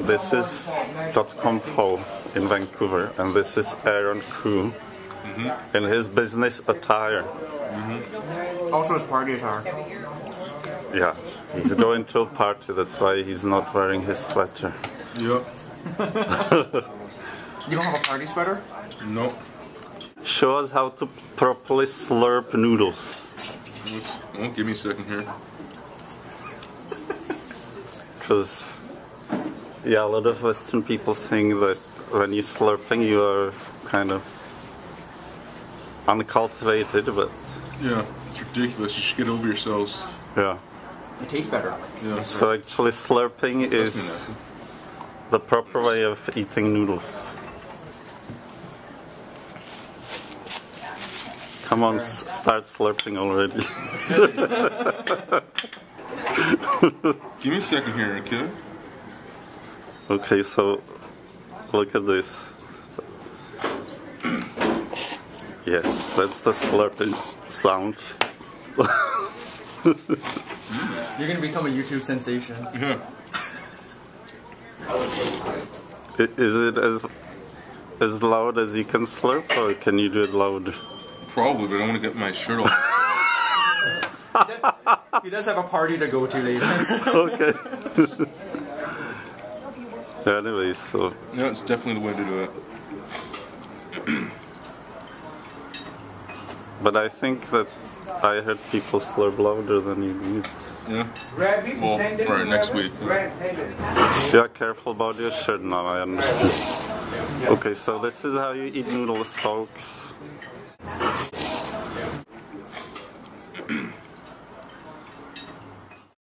This is .com Poe in Vancouver, and this is Aaron Koo in his business attire. Also his party attire. Yeah, he's going to a party, that's why he's not wearing his sweater. Yep. You don't have a party sweater? Nope. Show us how to properly slurp noodles. Well, give me a second here. Because, yeah, a lot of Western people think that when you're slurping you are kind of uncultivated, but... Yeah, it's ridiculous. You should get over yourselves. Yeah. It tastes better. Yeah. So actually slurping is the proper way of eating noodles. Come on, start slurping already. Give me a second here, okay? Okay, so look at this. Yes, that's the slurping sound. You're gonna become a YouTube sensation. Yeah. Is it as loud as you can slurp, or can you do it loud? Probably, but I don't want to get my shirt off. He does have a party to go to later. Okay. Anyways, so... Yeah, it's definitely the way to do it. But I think that I heard people slurp louder than you do. Yeah? Well, alright, next week. Yeah, careful about your shirt now, I understand. Okay, so this is how you eat noodles, folks.